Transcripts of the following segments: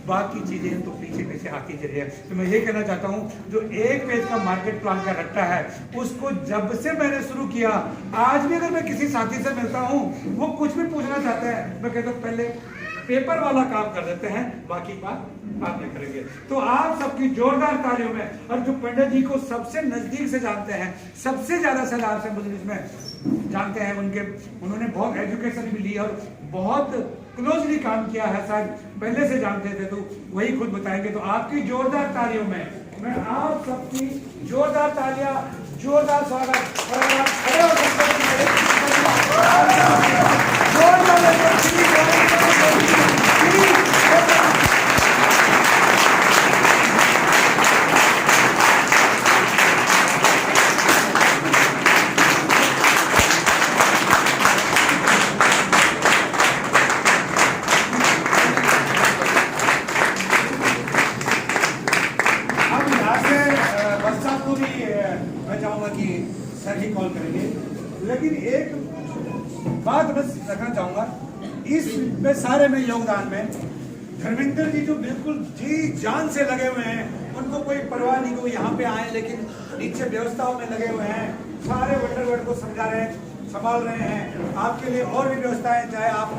बाकी चीजें तो पीछे पीछे आती चली है। तो मैं ये कहना चाहता हूँ, जो एक पेज का मार्केट प्लान का रट्टा है, उसको जब से मैंने शुरू किया, आज भी अगर मैं किसी साथी से मिलता हूँ, वो कुछ भी पूछना चाहता है, मैं कहता हूँ पहले पेपर वाला काम कर देते हैं, बाकी बात बाद में करेंगे। तो आप सबकी जोरदार तालियों में, और जो पंडित जी को सबसे नजदीक से जानते हैं, सबसे ज्यादा सलाह से मुझे इसमें जानते हैं, उन्होंने बहुत एजुकेशन भी ली और बहुत क्लोजली काम किया है, शायद पहले से जानते थे, तो वही खुद बताएंगे। तो आपकी जोरदार तालियों में मैं आप सबकी जोरदार तालियां, जोरदार स्वागत, और अगर आप खड़े हो सकते सर ही कॉल करेंगे। लेकिन एक बात बस रखना चाहूंगा, इस में सारे में योगदान में धर्मेंद्र जी जो बिल्कुल जी जान से लगे हुए हैं, उनको कोई परवाह नहीं, वो यहाँ पे आए लेकिन नीचे व्यवस्थाओं में लगे हुए हैं, सारे वंडरवर्ड को समझा रहे हैं, संभाल रहे हैं। आपके लिए और भी व्यवस्थाएं, चाहे आप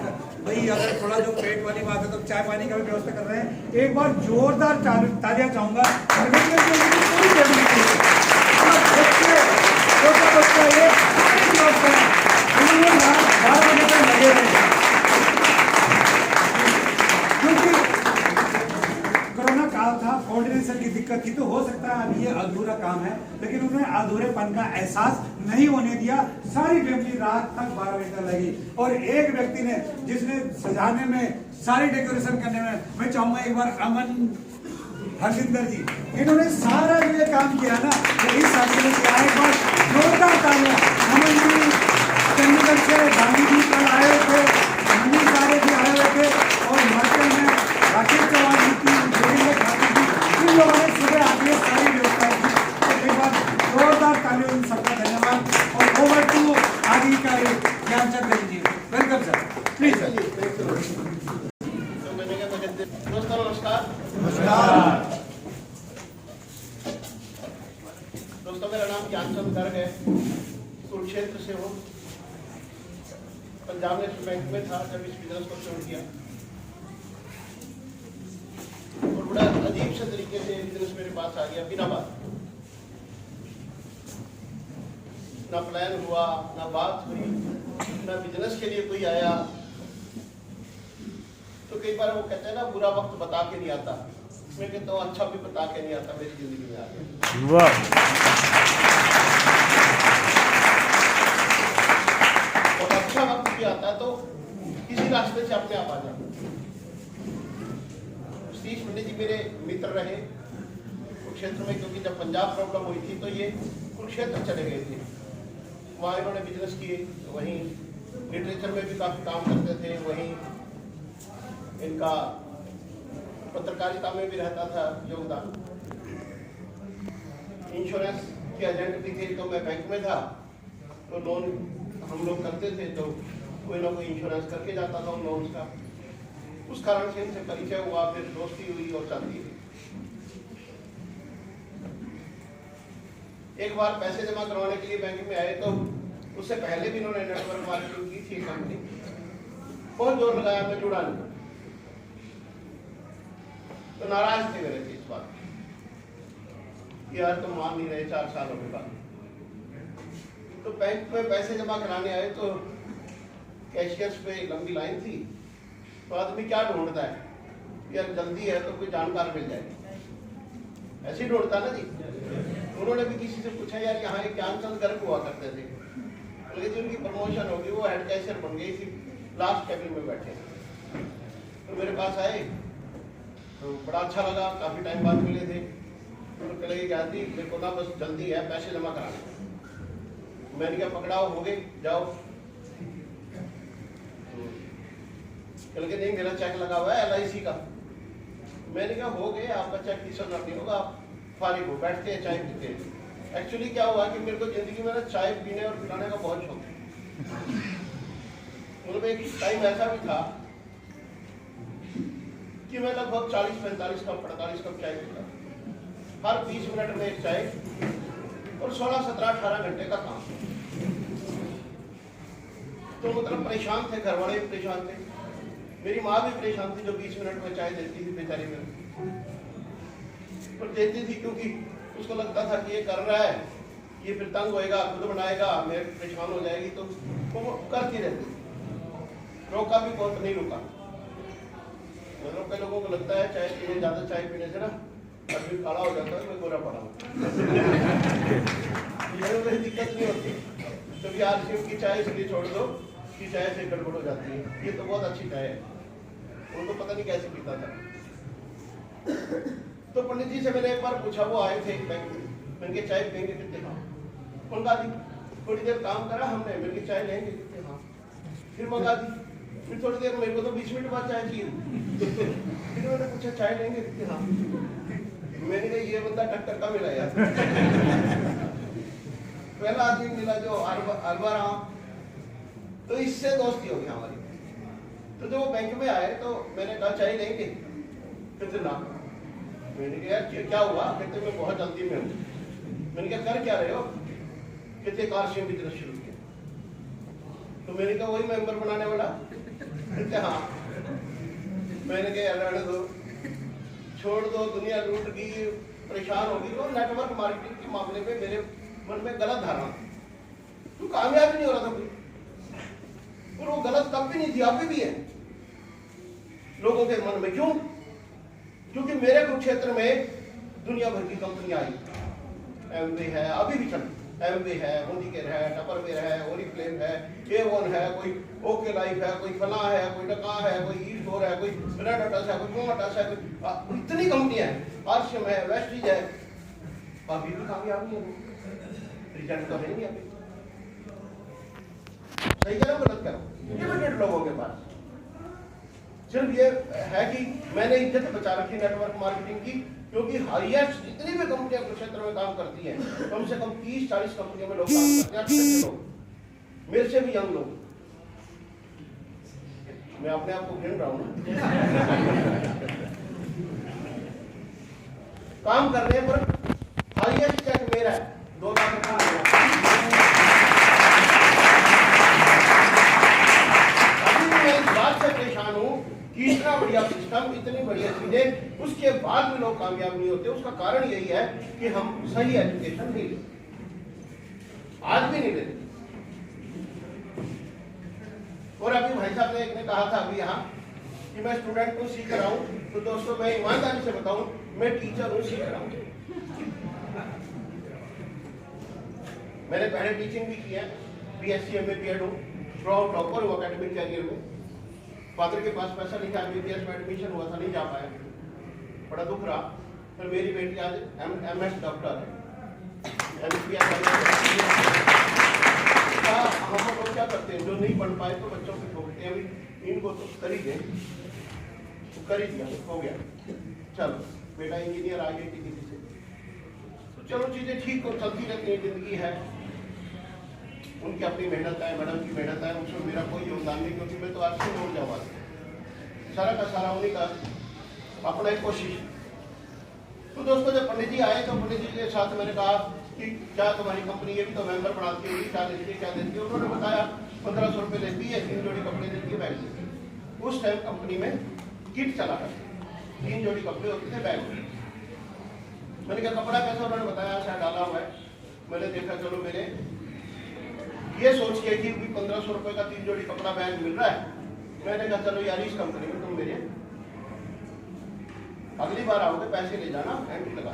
भाई अगर थोड़ा जो पेट वाली बात है तो चाय पानी का भी व्यवस्था कर रहे हैं। एक बार जोरदार तालियां चाहूंगा धर्मेंद्र जी की पूरी फैमिली के लिए। कोरोना काल था, कोऑर्डिनेशन की दिक्कत थी, तो हो सकता है अभी ये अधूरा काम है, लेकिन उन्होंने अधूरेपन का एहसास नहीं होने दिया। सारी फैमिली रात तक 12 बजे तक लगी, और एक व्यक्ति ने जिसने सजाने में, सारी डेकोरेशन करने में, मैं चाहूंगा एक बार अमन हरजिंदर जी, इन्होंने सारा ये काम किया ना, यही साथी ने किया। एक बार जोरदार तालियां। अमन जी चंडीगढ़ से, गांधी जी कल आए थे, अनिल सारे भी आए हुए थे, और हिमाचल में राकेश चौहान जी की, देवेंद्र ठाकुर जी, इन लोगों ने सुबह आके सारी व्यवस्था की। तो एक बार जोरदार तालियां उन सबका धन्यवाद। और ओवर टू आगे का ज्ञानचंद जी, वेलकम सर, प्लीज सर। नमस्कार। दोस्तों, मेरा नाम ज्ञानचंद गर्ग है, कुरुक्षेत्र से हूँ। पंजाब नेशनल बैंक में था जब इस बिजनेस को शुरू किया, और बड़ा अजीब से तरीके से बिजनेस मेरे पास आ गया, बिना बात, ना प्लान हुआ, ना बात हुई, ना बिजनेस के लिए कोई आया। तो कई बार वो कहते हैं ना, बुरा वक्त बता के नहीं आता, मैं कहता हूँ अच्छा भी बता के नहीं आता, मेरी जिंदगी में आ गया। वाह। और अच्छा वक्त भी आता है तो किसी रास्ते से अपने आप आ जाता। सतीश पंडित जी मेरे मित्र रहे कुरुक्षेत्र में, क्योंकि जब पंजाब प्रॉब्लम हुई थी तो ये कुरुक्षेत्र चले गए थे, वहाँ इन्होंने बिजनेस किए, वहीं लिटरेचर में भी काफी काम करते थे, वहीं इनका पत्रकारिता में भी रहता था योगदान। इंश्योरेंस के एजेंट भी थे, तो मैं बैंक में था, तो लोन हम लोग करते थे, तो कोई ना कोई इंश्योरेंस करके जाता था उन लोन्स का। उस कारण से इनसे परिचय हुआ, फिर दोस्ती हुई और चलती हुई। एक बार पैसे जमा करवाने के लिए बैंक में आए, तो उससे पहले भी इन्होंने नेटवर्क मार्केटिंग की थी कंपनी, बहुत जोर लगाया, मैं जुड़ा नहीं, तो नाराज थे मेरे से इस बात, यार तुम मान नहीं रहे 4 सालों के बाद। तो बैंक में पैसे जमा कराने आए, तो कैशियर्स पे लंबी लाइन थी, तो आदमी क्या ढूंढता है, यार जल्दी है तो कोई जानकार मिल जाए, ऐसे ही ढूंढता ना जी। उन्होंने भी किसी से पूछा, यार यहाँ एक ज्ञानचंद गर्ग हुआ करते थे, लेकिन उनकी प्रमोशन होगी, वो हेड कैशियर बन गई थी, लास्ट कैबिन में बैठे। तो मेरे पास आए, तो बड़ा अच्छा लगा, काफी टाइम बाद मिले थे। तो कह लगे ज्ञान जी मेरे को ना बस जल्दी है, पैसे जमा कराने। मैंने क्या पकड़ाओ, हो गए, जाओ। कह लगे नहीं, मेरा चेक लगा हुआ है LIC का। मैंने कहा हो गए, आपका चेक किसी और नहीं होगा, आप फारिग हो, बैठते हैं चाय पीते हैं। एक्चुअली क्या हुआ कि मेरे को जिंदगी में ना चाय पीने और पिलाने का बहुत शौक है। मतलब एक टाइम ऐसा भी था कि मैं लगभग 40-45 कप 48 कप चाय पीता, हर 20 मिनट में एक चाय, और 16, 17, 18 घंटे का काम। तो मतलब परेशान थे, घर वाले भी परेशान थे, मेरी माँ भी परेशान थी जो 20 मिनट में चाय देती थी बेचारी में, पर देती थी क्योंकि उसको लगता था कि ये कर रहा है, ये फिर तंग होएगा, खुद बनाएगा, मैं परेशान हो जाएगी, तो वो करती रहती। रोका भी बहुत नहीं रुका। मतलब कई लोगों को लगता है चाय पीने, ज्यादा चाय पीने से ना आदमी काला हो जाता है, मैं गोरा पड़ा हूँ। ये दिक्कत नहीं होती, कभी आरसीएम की चाय इसलिए छोड़ दो कि चाय से गड़बड़ हो जाती है। ये तो बहुत अच्छी चाय है, वो तो पता नहीं कैसे पीता था। तो पंडित जी से मैंने एक बार पूछा, वो आए थे बैंक में, मैंने चाय पियेंगे कितने? हाँ। मंगा दी। थोड़ी देर काम करा हमने, मैंने चाय लेंगे कितने? हाँ। फिर मंगा दी। फिर थोड़ी देर, मेरे को तो 20 मिनट बाद चाय चाहिए। फिर मैंने पूछा चाय लेंगे कितने? हाँ। मैंने कहा ये बंदा टक्कर का मिला यार। पहला आदमी मिला जो अलवा रहा, तो इससे दोस्ती हो गई हमारी। तो जब वो बैंक में आए तो मैंने कहा चाय लेंगे कितना? मैंने कहा यार क्या हुआ? कहते मैं बहुत जल्दी में हूँ। मैंने कहा कर क्या रहे हो? कहते कार से बिजनेस शुरू किया। तो मैंने कहा वही मेंबर बनाने वाला? कहते हाँ। मैंने कहा रहने दो, छोड़ दो, दुनिया लूट गई, परेशान होगी। तो नेटवर्क मार्केटिंग के मामले में मेरे मन में गलत धारणा, तो कामयाब नहीं हो रहा था कोई, और वो गलत तब भी नहीं थी, अभी भी है लोगों के मन में। क्यों? क्योंकि मेरे कुरुक्षेत्र में दुनिया भर की कंपनियां आई, एमवे है, अभी भी चल एमवे है, मोदीकेयर है, टपरवेयर है, ओरिफ्लेम है, A1 है, कोई ओके लाइफ है, कोई फला है, कोई डका है, कोई ईस्ट है, कोई रेडाटस है, कोई मोमाटस है, कोई इतनी कंपनियां हैं, आरसीएम है, वेस्टीज है, अभी भी कामयाब नहीं है। रिजल्ट तो है नहीं अभी। सही करो गलत करो, लिमिटेड लोगों के पास। सिर्फ ये है कि मैंने इज्जत बचा रखी नेटवर्क मार्केटिंग की, क्योंकि हाईएस्ट जितनी भी कंपनियां क्षेत्र में काम करती हैं, कम से कम 30-40 कंपनियों में लोग काम करते हैं, अच्छे लोग, मेरे से भी यंग लोग। मैं अपने आप को गिन रहा हूं ना। काम करने पर हाईएस्ट चेक मेरा है, 2 लाख का। अभी मैं इस बात से परेशान हूं कि इतना बढ़िया सिस्टम, इतनी बढ़िया चीजें, उसके बाद भी लोग कामयाब नहीं होते। उसका कारण यही है कि हम सही एजुकेशन नहीं लेते, आज भी नहीं लेते। और अभी भाई साहब ने एक ने कहा था अभी यहाँ कि मैं स्टूडेंट को सीख रहा हूँ, तो दोस्तों मैं ईमानदारी से बताऊं, मैं टीचर हूँ, सीख रहा हूँ। मैंने पहले टीचिंग भी की है, BSc MA BEd हूँ, थ्रू टॉपर हूँ एकेडमिक कैरियर में। फादर के पास पैसा नहीं था, MBBS में एडमिशन हुआ था, नहीं जा पाया, बड़ा दुख रहा। फिर मेरी बेटी आज MS डॉक्टर है। हम लोग क्या करते हैं, जो नहीं पढ़ पाए तो बच्चों को ठोकते हैं, अभी इनको तो कर ही दें, तो कर ही दिया, हो गया, चलो बेटा इंजीनियर आ गई किसी से, चलो चीजें ठीक हो, चलती रहती है, जिंदगी है, उनकी अपनी मेहनत है, मैडम की मेहनत है, उसमें मेरा कोई योगदान नहीं, क्योंकि मैं तो आज से लोग जाऊँगा, सारा का सारा उन्हीं का अपना एक कोशिश। तो दोस्तों जब पंडित जी आए तो पंडित जी के साथ मैंने कहा कि क्या तुम्हारी कंपनी ये भी तो मेंबर बनाती होगी, क्या देती है क्या देती है? उन्होंने बताया 1500 रुपये देती है, 3 जोड़ी कपड़े देती है, बैग देती है। उस टाइम कंपनी में किट चला करती, 3 जोड़ी कपड़े होते थे, बैग। मैंने कहा कपड़ा कैसा? उन्होंने बताया शायद डाला हुआ है। मैंने देखा, चलो मैंने ये सोच के कि 1500 रुपये का 3 जोड़ी कपड़ा बैग मिल रहा है, मैंने कहा चलो यार इस कंपनी में तुम मेरे अगली बार आओगे पैसे ले जाना, एंट्री लगा।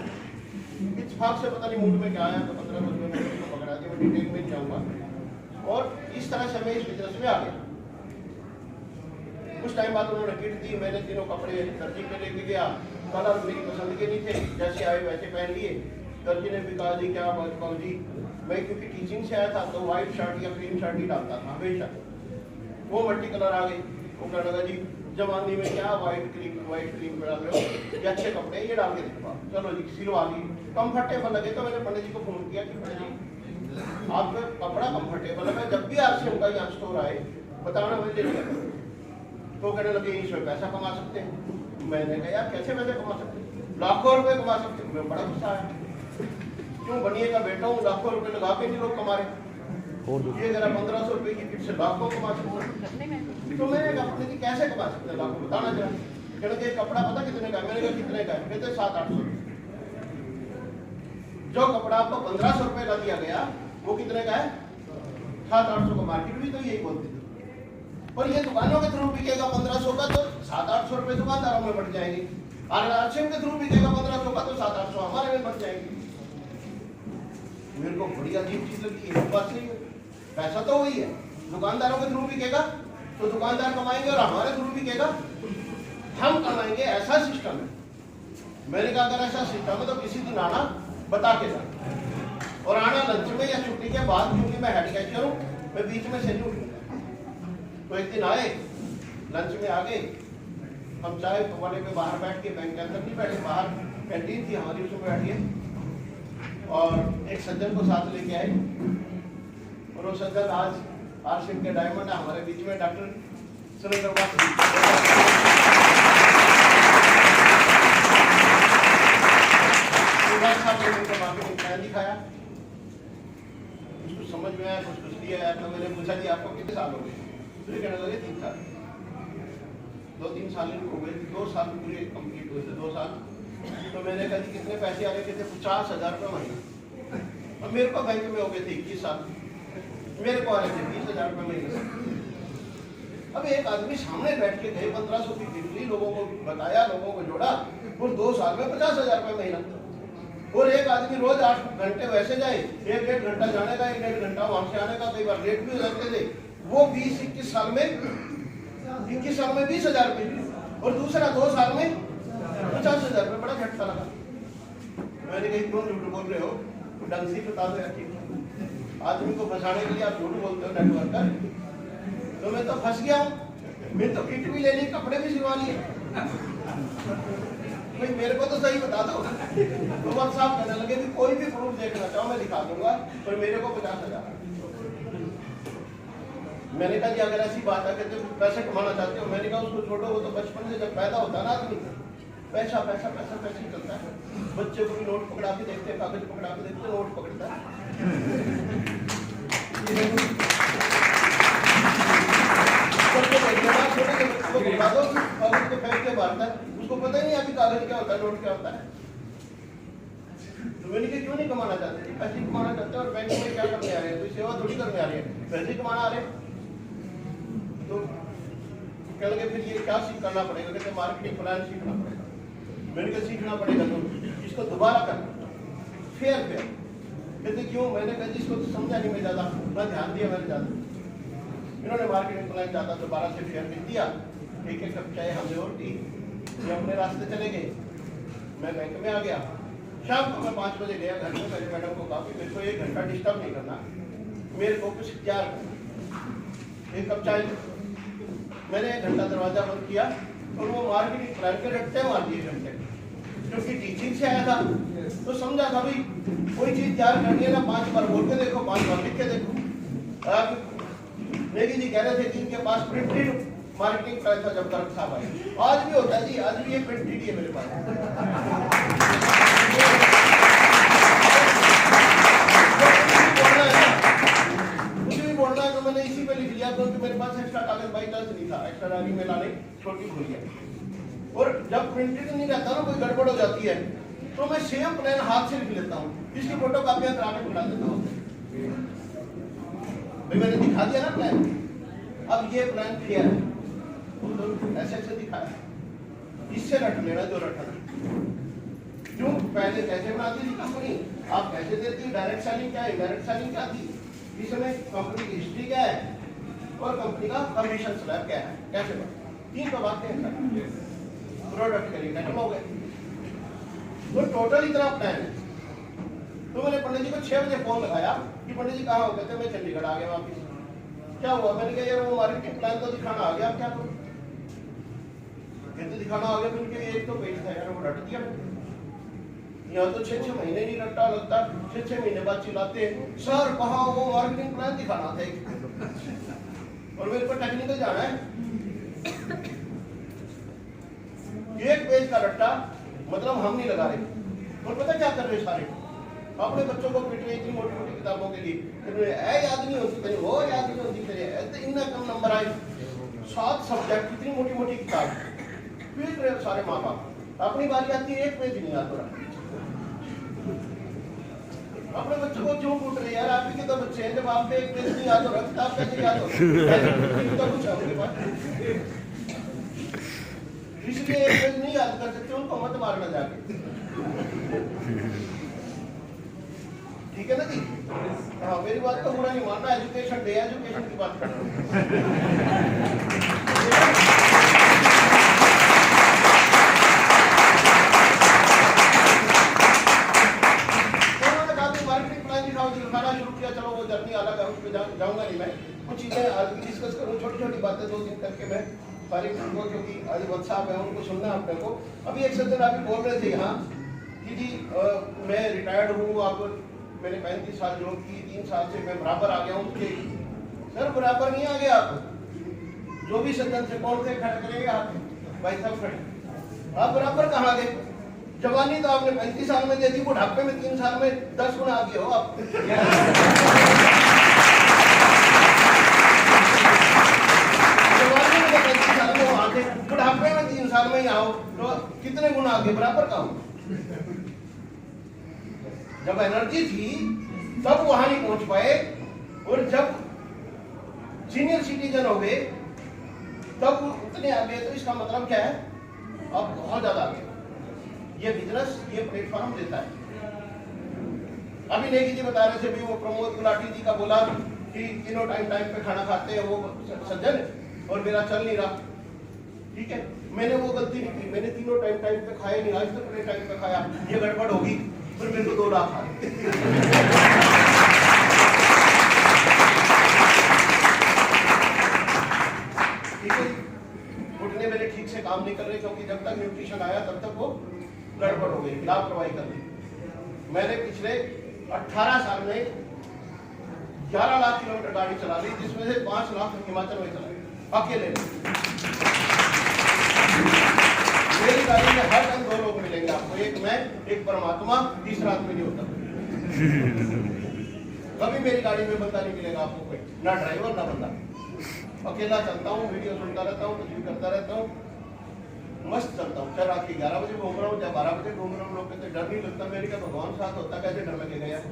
इत्तेफाक से पता नहीं मूड में क्या आया, तो 1500 रुपये में पकड़ा दिया, मैं डिटेल में जाऊँगा। और इस तरह से मैं इस बिजनेस में आ गया। कुछ टाइम बाद उन्होंने किट दी, मैंने तीनों कपड़े दर्जी पे लेके गया, कलर मेरी पसंद के नहीं थे, जैसे आए वैसे पहन लिए। दर्जी ने भी कहा जी क्या बात कहो जी, मैं क्योंकि टीचिंग से आया था तो व्हाइट शर्ट या क्रीम शर्ट ही डालता था हमेशा, वो मल्टी कलर आ गई। वो कहने लगा जी जवानी में क्या व्हाइट क्रीम डाल रहे हो, ये अच्छे कपड़े ये डाल के दिखवा, चलो जी सिलवा ली, कंफर्टेबल लगे। तो मैंने पंडित जी को फोन किया कि पंडित जी आपका कपड़ा कंफर्टेबल है, जब भी RCM का यहाँ स्टोर आए बताना, मैं दे दिया। तो कहने लगे इसमें पैसा कमा सकते हैं। मैंने कहा यार कैसे पैसे कमा सकते हो? लाखों रुपए कमा सकते हो। मैं बड़ा गुस्सा आया, क्यों बनिए का बेटा हूँ, लाखों रुपए लगा के नहीं लोग कमा रहे, ये जरा 1500 रुपए की किट से लाखों कमा सकते हो। तो मैंने कहा पंडित जी कैसे कमा सकते हैं लाखों, बताना जरा। कहते कपड़ा पता कितने का? मैंने कहा कितने का है? कहते 700-800। जो कपड़ा आपको 1500 रुपए का दिया गया वो कितने का है? 700-800 का। मार्केट भी तो यही बोलती थी। और ये दुकानों के थ्रू बिकेगा 1500 का तो 700-800 रुपए दुकानदारों में बढ़ जाएंगे, और आरसीएम के थ्रू बिकेगा 1500 का तो 700-800 हमारे में बढ़ जाएंगे। मेरे को बड़ी अजीब चीज लगती है। बात सही है, पैसा तो वही है, दुकानदारों के थ्रू बिकेगा तो दुकानदार कमाएंगे और हमारे थ्रू बिकेगा हम कमाएंगे, ऐसा सिस्टम है। मैंने कहा अगर ऐसा सिस्टम है तो किसी दिन आना, बता के जाना, और आना लंच में या छुट्टी के बाद, क्योंकि मैं हेड कैशियर हूँ, मैं बीच में से नहीं उठूंगा। तो एक दिन आए, लंच में आ गए, हम चाय वाले पे बाहर बैठ के, बैंक के अंदर नहीं बैठे, बाहर कैंटीन थी हमारी, उसमें बैठिए, और एक सज्जन को साथ लेके आए, और वो सज्जन आज आरसीएम के डायमंड है हमारे बीच में, डॉक्टर सुरेंद्र मार्केटिंग प्लान दिखाया, उसको समझ में आया, कुछ लिया आया। तो मैंने पूछा कि आपको कितने साल हो गए? तो ये कहने लगे 3 साल। 2-3 साल हो गए, 2 साल पूरे कंप्लीट हुए थे, 2 साल। तो मैंने कहा कितने पैसे आ रहे थे? 50,000 रुपये महीना। और मेरे को बैंक में हो गए थे 21 साल, मेरे को आ रहे थे 20,000 रुपये महीने। अब एक आदमी सामने बैठ के गए, 1500 की बिजली लोगों को बताया, लोगों को जोड़ा, और 2 साल में 50,000 रुपये महीना। और एक आदमी रोज 8 घंटे वैसे जाए, 1-1.5 घंटा जाने का, 1-1.5 घंटा वहां से आने का, कई बार लेट भी हो जाते थे, वो 20-21 साल में 20,000 रुपये, और दूसरा 2 साल में 50,000 रुपये। बड़ा झटका लगा। मैंने कहा क्यों झूठ बोल रहे हो? ढंग से बता दो। आदमी को फंसाने के लिए आप झूठ बोलते हो नेटवर्कर। तो मैं तो फंस गया हूँ, मैं तो किट भी ले ली, कपड़े भी सिलवा लिए। भाई मेरे को तो सही बता दो। तो वक्त साहब कहने लगे कि कोई भी प्रूफ देखना चाहो मैं दिखा दूंगा, पर मेरे को 50,000। मैंने कहा जी अगर ऐसी बात है कि पैसे कमाना चाहते हो, मैंने कहा उसको छोड़ो, वो तो बचपन से जब पैदा होता है ना आदमी, पैसा पैसा पैसा पैसा ही चलता है। बच्चे को भी नोट पकड़ा के देखते हैं, कागज पकड़ा के देखते हैं, नोट पकड़ता है। उसको पता ही नहीं अभी कागज क्या होता है, नोट क्या होता है। तो मैंने क्यों नहीं कमाना चाहते? पैसे कमाना चाहते हैं, और बैंक में क्या करने आ रहे हैं? कोई सेवा थोड़ी करने आ रहे हैं, पैसे कमाना आ रहे हैं। तो कहने लगे फिर ये क्या करना पड़ेगा? कहते मार्केटिंग प्लान सीखना पड़ेगा। मैंने कहा सीखना पड़ेगा तो इसको दोबारा करना फेयर। कहते क्यों? मैंने कहा जिसको तो समझा नहीं, मैं ज्यादा ना ध्यान दिया, मैंने ज्यादा। इन्होंने मार्केटिंग प्लान ज्यादा दोबारा से फेयर लिख दिया, 1-1 कप चाय हमने और दी, ये अपने रास्ते चले गए। मैं बैंक में आ गया, शाम को मैं 5 बजे गया घर में। मेरे मैडम को कहा कि मेरे को 1 घंटा डिस्टर्ब नहीं करना, मेरे को कुछ तैयार करना, 1 कप चाय। मैंने 1 घंटा दरवाजा बंद किया, और वो मार्केटिंग प्लान के रट्टे मार दिए घंटे, क्योंकि टीचिंग से आया था। तो समझा था भाई कोई चीज तैयार करनी है ना, 5 बार बोल के देखो, 5 बार लिख के देखो। नेगी जी कह रहे थे कि इनके पास प्रिंटेड मार्केटिंग प्लान था जब गर्ग साहब आए। आज भी होता है जी, आज भी ये प्रिंटेड है मेरे पास। कुछ भी बोलना है तो मैंने इसी पे लिख लिया, क्योंकि मेरे पास एक्स्ट्रा कागज बाई चांस नहीं था, एक्स्ट्रा डायरी में लाने छोटी भूल गया। और जब प्रिंटेड नहीं रहता ना, कोई गड़बड़ हो जाती है, तो मैं सेम प्लान हाथ से लिख लेता हूँ, इसकी फोटो कॉपियां करा के बना देता हूँ। भाई मैंने दिखा दिया ना प्लान, अब ये प्लान फेयर है, तो ऐसे ऐसे दिखाया, इससे रट लेना जो रटना। क्यों? पहले कैसे बनाती थी कंपनी, आप कैसे देती, डायरेक्ट सेलिंग क्या है, इनडायरेक्ट सेलिंग क्या थी, इसमें कंपनी की हिस्ट्री क्या है, और कंपनी का कमीशन स्लैब क्या है, कैसे बना, 3 तो बातें हैं। प्रोडक्ट के लिए खत्म हो गए, तो टोटल इतना प्लान है। तो मैंने पंडित जी को 6 बजे फोन लगाया कि पंडित जी कहाँ हो? कहते मैं चंडीगढ़ आ गया वापिस। क्या हुआ? मैंने कहा यार वो मार्केटिंग प्लान तो दिखाना आ गया, आप क्या करो? कहते दिखाना आ गया, फिर एक तो पेज था यार, वो रट दिया। यहाँ तो 6-6 महीने नहीं रट्टा लगता, 6-6 महीने बाद चिल्लाते हैं सर कहाँ वो मार्केटिंग प्लान दिखाना था। और मेरे को टेक्निकल जाना है, एक पेज का रट्टा मतलब हम नहीं लगा रहे। और पता क्या कर रहे सारे, अपने बच्चों को पीट रहे इतनी मोटी मोटी किताबों के लिए, फिर याद नहीं होती, फिर वो याद नहीं होती, फिर इतना कम नंबर आए, 7 सब्जेक्ट इतनी मोटी मोटी किताब पीट रहे सारे माँ बाप। अपनी बारी आती है, एक पेज नहीं याद हो रहा। अपने बच्चों को क्यों कूट रहे यार, आप ही के तो बच्चे हैं, जब आपके एक पेज नहीं याद हो रहा किताब कैसे याद हो? तो कुछ आपके पास इसलिए एक पेज नहीं याद कर सकते, उनको मत मारना जाके, ठीक है ना जी? हाँ, मेरी बात तो बुरा नहीं मानना, एजुकेशन डे, एजुकेशन की बात कर रहा हूँ। चलो वो जर्नी अलग है, उस पर जाऊंगा नहीं मैं। कुछ चीजें आज भी डिस्कस करूँ, छोटी छोटी बातें 2 दिन करके मैं फारिग हूँ, क्योंकि आज वक्त साहब है, उनको सुनना है अपने को। अभी एक सज्जन अभी बोल रहे थे यहाँ कि जी मैं रिटायर्ड हूँ, अब मैंने 35 साल जॉब की, 3 साल से मैं बराबर आ गया हूँ। सर बराबर नहीं आ गया आप, जो भी सज्जन से कौन से खड़े करेंगे आप, भाई साहब खड़े, आप बराबर कहाँ गए? जवानी तो आपने 35 साल में दे दी, बुढ़ापे में 3 साल में 10 गुना आगे हो आप। जवानी में तो 35 साल में वहां थे, बुढ़ापे में 3 साल में ही आओ, तो कितने गुना आगे, बराबर का हो? जब एनर्जी थी तब वहां नहीं पहुंच पाए, और जब सीनियर सिटीजन हो गए तब उतने आगे। तो इसका मतलब क्या है, अब बहुत ज्यादा आगे। ये बिजनेस ये प्लेटफॉर्म देता है। अभी नेगी जी बता रहे थे भी, वो प्रमोद गुलाटी जी का बोला कि तीनों टाइम पे खाना खाते हैं वो सज्जन, और मेरा चल नहीं रहा। ठीक है, मैंने वो गलती नहीं की, मैंने तीनों टाइम पे खाया नहीं, आज तक मैंने टाइम पे खाया, ये गड़बड़ होगी, फिर मेरे को 2 लाख आ गए। ठीक है, घुटने मेरे ठीक से काम नहीं कर रहे, क्योंकि जब तक न्यूट्रिशन आया तब तक वो गड़बड़ हो गई, लापरवाही कर दी। मैंने पिछले 18 साल में 11 लाख किलोमीटर गाड़ी चला ली, जिसमें से 5 लाख हिमाचल में चला अकेले। मेरी गाड़ी में हर टाइम 2 लोग मिलेंगे आपको, एक मैं, एक परमात्मा, तीसरा आदमी नहीं होता। कभी मेरी गाड़ी में बंदा नहीं मिलेगा आपको, कोई ना ड्राइवर ना बंदा। अकेला चलता हूँ, वीडियो सुनता रहता हूँ, कुछ भी करता रहता हूँ, मस्त चलता हूँ। चाहे रात के 11 बजे घूम रहा हूँ, चाहे 12 बजे घूम रहा हूँ, लोग कहते डर नहीं लगता। मेरे का भगवान साथ होता, कैसे डर लगेगा यार?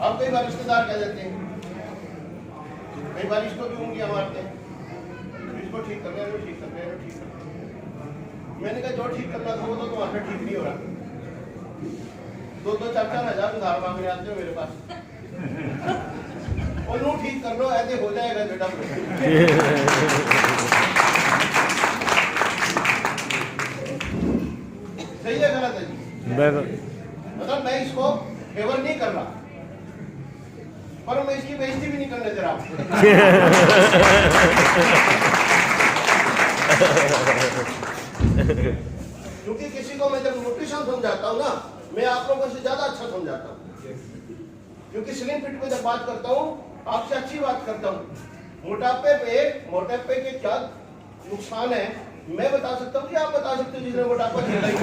अब कई बार रिश्तेदार कह देते हैं, कई बार इसको भी उंगलियां मारते हैं, इसको ठीक कर रहे हैं, ठीक कर रहे हैं, ठीक कर रहे हैं। मैंने कहा जो ठीक करना था वो तो तुम्हारा ठीक नहीं हो रहा। 2-2, 4-4 हजार उधार मांगने आते हो मेरे पास, और नो ठीक कर लो, ऐसे हो जाएगा बेटा। सही है गलत है जी? मतलब मैं इसको फेवर नहीं कर रहा, पर मैं इसकी बेइज्जती भी नहीं करने दे रहा। क्योंकि किसी को मैं जब न्यूट्रिशन समझाता हूँ ना, मैं आप लोगों से ज्यादा अच्छा समझाता हूँ। क्योंकि स्लिम फिट पे जब बात करता हूँ, आपसे अच्छी बात करता हूँ। मोटापे के क्या नुकसान है मैं बता सकता हूँ कि आप बता सकते हो, जिसने मोटापा झेला ही।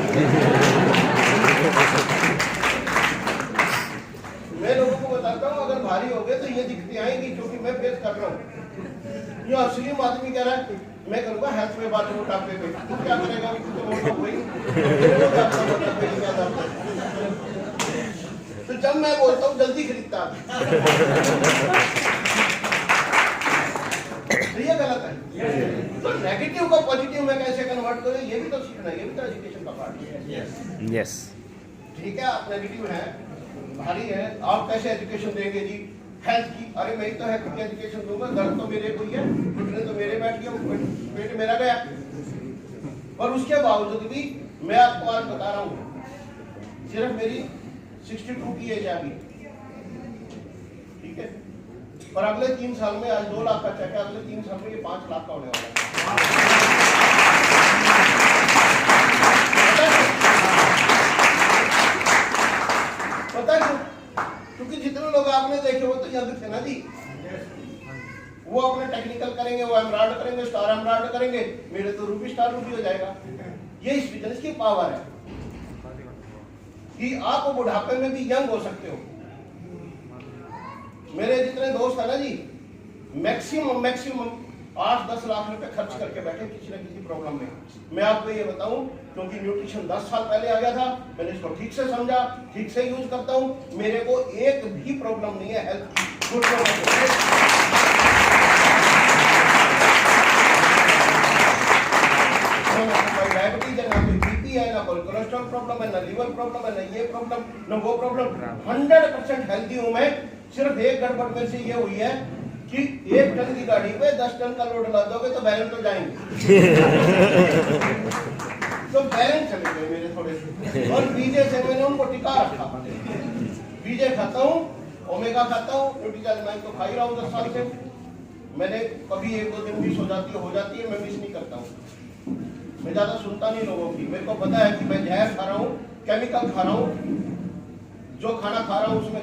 मैं लोगों को बताता हूँ, अगर भारी हो गए तो ये दिक्कतें आएंगी, क्योंकि मैं फेस कर रहा हूँ। ये असली आदमी कह रहा है मैं करूँगा हेल्थ में बात, मोटापे पे तू क्या करेगा? तो जब मैं बोलता हूँ जल्दी खरीदता ये गलत है। तो नेगेटिव को पॉजिटिव में कैसे कन्वर्ट करें, ये भी तो सीखना है, ये भी तो एजुकेशन का पार्ट है। यस, ठीक है, आप नेगेटिव है, भारी है, आप कैसे एजुकेशन देंगे जी हेल्थ की? अरे मैं तो हेल्थ की एजुकेशन दूंगा, दर्द तो मेरे को ही है, घुटने तो मेरे बैठ गया, पेट मेरा गया, और उसके बावजूद भी मैं आपको आज बता रहा हूँ, सिर्फ मेरी 62 की एज अभी, ठीक है, और अगले 3 साल में आज 2 लाख का चेक है, अगले 3 साल में ये 5 लाख का होने वाला है। पता है क्योंकि जितने लोग आपने देखे वो तो यंग थे ना जी, वो अपने टेक्निकल करेंगे, वो एमराल्ड करेंगे, स्टार एमराल्ड करेंगे, मेरे तो रूबी स्टार रूबी हो जाएगा। ये इस बिजनेस की पावर है कि आप बुढ़ापे में भी यंग हो सकते हो। मेरे जितने दोस्त है ना जी, मैक्सिमम 8-10 लाख रुपए खर्च करके बैठे किसी न किसी प्रॉब्लम में। मैं आपको ये बताऊं, क्योंकि न्यूट्रिशन 10 साल पहले आ गया था, मैंने इसको ठीक से समझा, ठीक से यूज करता हूं, मेरे को एक भी प्रॉब्लम नहीं है हेल्थ की। डायबिटीज है, ना कोई बीपी है, ना कोई कोलेस्ट्रॉल प्रॉब्लम है, ना लीवर प्रॉब्लम है, ना ये प्रॉब्लम, ना वो प्रॉब्लम। 100% हेल्दी हूं मैं। सिर्फ एक गड़बड़ मेरे से ये हुई है कि 1 टन की गाड़ी पे 10 टन का लोड ला दोगे तो बैलेंस तो जाएंगे। तो बैलेंस चले गए मेरे थोड़े से। और बीजे से मैंने उनको टिका रखा। बीजे खाता हूँ, ओमेगा खाता हूँ, न्यूट्रीजन मैं तो खा ही रहा हूँ 10 साल से। मैंने कभी 1-2 दिन मिस हो जाती है, मैं मिस नहीं करता हूँ। मैं ज्यादा सुनता नहीं लोगों की। मेरे को पता है कि मैं जहर खा रहा हूँ, केमिकल खा रहा हूँ, जो खाना खा रहा हूँ उसमें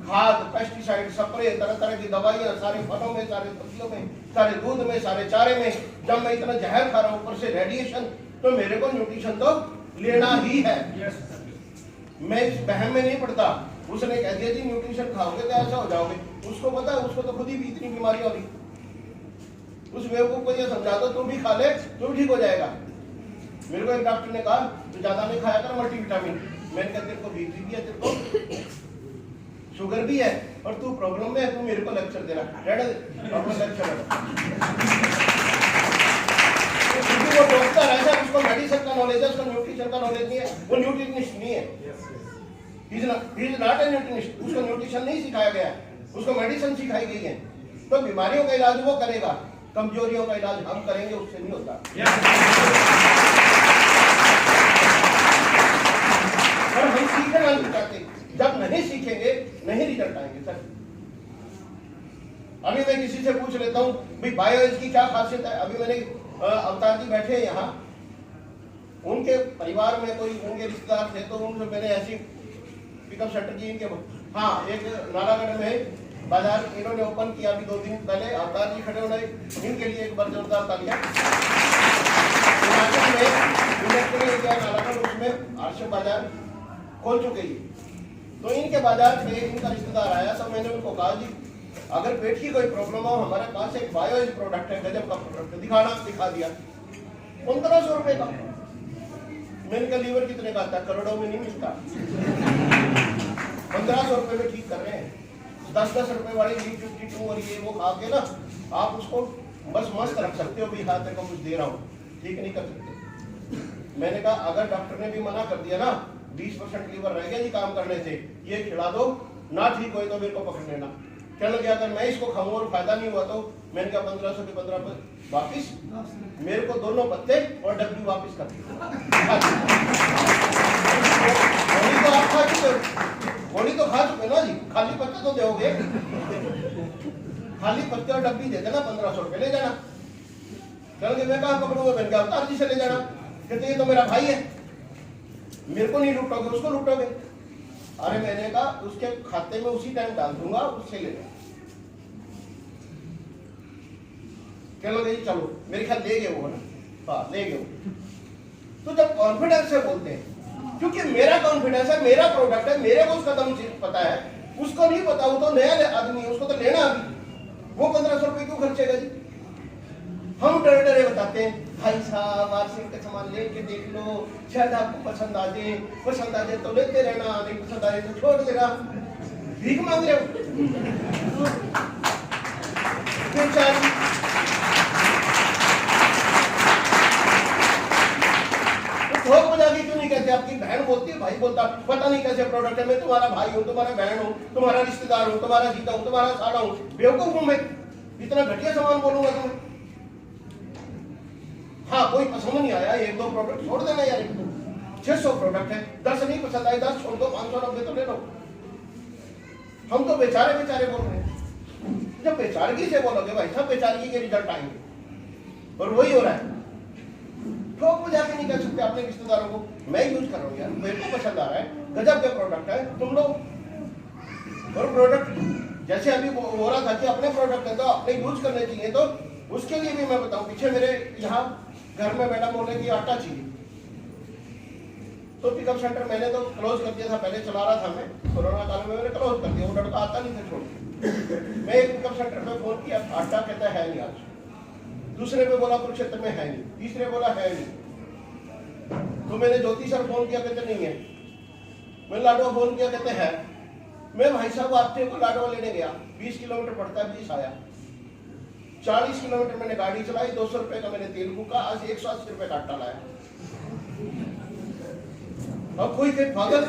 खाद, पेस्टिसाइड, स्प्रे, तरह तरह की दवाइयां, सारे फलों में, सारे सब्जियों में, सारे दूध में, सारे चारे में। जब मैं इतना जहर खा रहा हूँ, ऊपर से रेडिएशन, तो मेरे को न्यूट्रिशन तो लेना ही है। मैं इस बहम में नहीं पड़ता। उसने कह दिया जी न्यूट्रिशन खाओगे तो ऐसा हो जाओगे। उसको पता है, उसको तो खुद ही भी इतनी बीमारी हो रही। उस बेवकूफ को ये समझा दो, तू भी खा ले, तू ठीक हो जाएगा। मेरे को एक डॉक्टर ने कहा तू ज्यादा नहीं खाया कर मल्टीविटामिन। मैंने कहा तेरे को बीपी भी है, तेरे को शुगर भी है, और तू प्रॉब्लम में है, तू मेरे को लेक्चर दे रहा है। वो डॉक्टर ऐसा, उसको मेडिसिन का नॉलेज है, उसको न्यूट्रिशन का नॉलेज नहीं है, वो न्यूट्रिशनिस्ट नहीं है। He is not a nutritionist। उसको न्यूट्रिशन नहीं सिखाया गया है, उसको मेडिसिन सिखाई गई है। तो बीमारियों का इलाज वो करेगा, कमजोरियों का इलाज हम करेंगे, उससे नहीं होता। और हम सीखना नहीं चाहते। जब नहीं सीखेंगे नहीं रिजल्ट आएंगे सर। अभी मैं किसी से पूछ लेता हूँ भाई बायोएज की क्या खासियत है। अभी मैंने अवतार जी बैठे यहाँ, उनके परिवार में कोई उनके रिश्तेदार थे, तो उनसे मैंने ऐसी पिकअप सेंटर की इनके, हाँ, एक नालागढ़ में बाजार इन्होंने ओपन किया अभी 2 दिन पहले। अवतार जी खड़े होने, इनके लिए एक बार जोरदार तालियां। नालागढ़ उसमें आर्शम बाजार खोल चुके हैं। तो इनके बाजार पे इनका रिश्तेदार आया, तो मैंने उनको कहा जी अगर पेट की कोई प्रॉब्लम हो, हमारे पास एक बायोएज प्रोडक्ट है, गजब का प्रोडक्ट, दिखा दिया। 1500 रुपए का। मैंने कहा लीवर कितने का आता है? करोड़ों में नहीं मिलता। 1500 रुपए में ठीक कर रहे हैं। 10-10 रुपए वाली B52 और ये वो खा के ना आप उसको बस मस्त रख सकते हो, भी हाथ तेरे को कुछ दे रहा हूँ, ठीक नहीं कर सकते। मैंने कहा अगर डॉक्टर ने भी मना कर दिया ना, 20% लीवर रह गया जी काम करने से, ये खिला दो ना, ठीक हो तो मेरे को पकड़ लेना। चल गया, अगर मैं इसको खाऊं और फायदा नहीं हुआ तो मैंने कहा 1500 के 15 वापिस, मेरे को दोनों पत्ते और डब्बी वापिस कर दी। तो आप खा चुके, गोली तो खा चुके ना जी, खाली पत्ते तो दोगे, खाली पत्ते और डब्बी दे देना, 1500 रुपए ले जाना। चल गया, मैं कहा पकड़ूंगा? मैंने कहा अवतार जी से ले जाना। कहते ये तो मेरा भाई है, मेरे को नहीं लूटोगे, उसको लूटोगे। अरे मैंने कहा उसके खाते में उसी टाइम डाल दूंगा, उससे ले जाओ। चलो गई, चलो मेरे ख्याल ले गए वो ना, हाँ ले गए। तो जब कॉन्फिडेंस से बोलते हैं, क्योंकि मेरा कॉन्फिडेंस है, मेरा प्रोडक्ट है, मेरे को उसका दम पता है, उसको नहीं पता, वो तो नया आदमी है, उसको तो लेना अभी, वो 1500 रुपए क्यों खर्चेगा जी? हम डरे डरे बताते हैं भाई साहब वार्षिक का सामान लेके देख लो, शायद आपको पसंद आ जाए तो लेते रहना, नहीं पसंद आ जाए तो छोड़ देना। भीख मांग रहे हो। थोक बजा के क्यों नहीं कहते? आपकी बहन बोलती है, भाई बोलता, पता नहीं कैसे प्रोडक्ट है, मैं तुम्हारा भाई हूँ, तुम्हारा बहन हूँ, तुम्हारा रिश्तेदार हूँ, तुम्हारा जीता हूँ, तुम्हारा साला हूँ, बेवकूफ हूँ मैं, इतना घटिया सामान बोलूंगा तुम्हें? हाँ, कोई पसंद नहीं आया, 1-2 प्रोडक्ट छोड़ देना यार। 600 प्रोडक्ट है, 10 नहीं पसंद आए 10 छोड़ दो, 590 तो ले लो। हम तो बेचारे बोल रहे हैं। जब बेचारगी से बोलोगे भाई साहब, बेचारगी के रिजल्ट आएंगे, और वही हो रहा है। ठोक बजा के नहीं कह सकते अपने रिश्तेदारों को, मैं यूज कर रहा हूँ यार, मेरे को पसंद आ रहा है, गजब के प्रोडक्ट है, तुम लोग। और प्रोडक्ट जैसे अभी हो रहा था कि अपने प्रोडक्ट है तो अपने यूज करने चाहिए, तो उसके लिए भी मैं बताऊं, पीछे मेरे यहाँ घर में मैडम बोले कि आटा चाहिए, तो पिकअप सेंटर मैंने तो क्लोज कर दिया था, पहले चला रहा था मैं, कोरोना काल में मैंने क्लोज कर दिया, वो लड़का आता नहीं था छोड़ के। मैं एक पिकअप सेंटर पे फोन किया, आटा कहता है नहीं आज, दूसरे पे बोला कुरुक्षेत्र में है नहीं, तीसरे बोला है नहीं, तो मैंने ज्योति सर फोन किया, कहते नहीं है, मैंने लाडवा फोन किया, कहते हैं। मैं भाई साहब आपके को लाडवा लेने गया, 20 किलोमीटर पड़ता है, 20 आया, 40 किलोमीटर मैंने गाड़ी चलाई, 200 रुपए का मैंने तेल फूका, आज 180 रुपए का आटा लाया। अब कोई कहे पागल,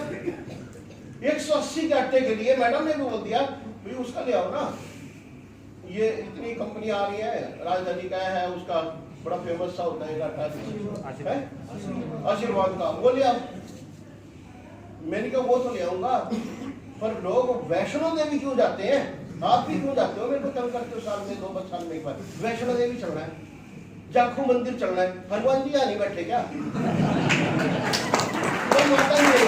180 के आटे के लिए मैडम ने भी बोल दिया भाई उसका ले आओ ना, ये इतनी कंपनी आ रही है, राजधानी का है, उसका बड़ा फेमस सा होता है आटा, आशीर्वाद का, वो ले आओ। मैंने कहा वो तो ले आऊंगा, पर लोग वैष्णो देवी क्यों जाते हैं, आप भी क्यों जाते हो, मेरे को कल करते हो साल में 2 साल में एक बार, वैष्णो देवी चलना है, जाखू मंदिर चलना है, हनुमान जी यहाँ नहीं बैठे क्या, कोई माता नहीं है।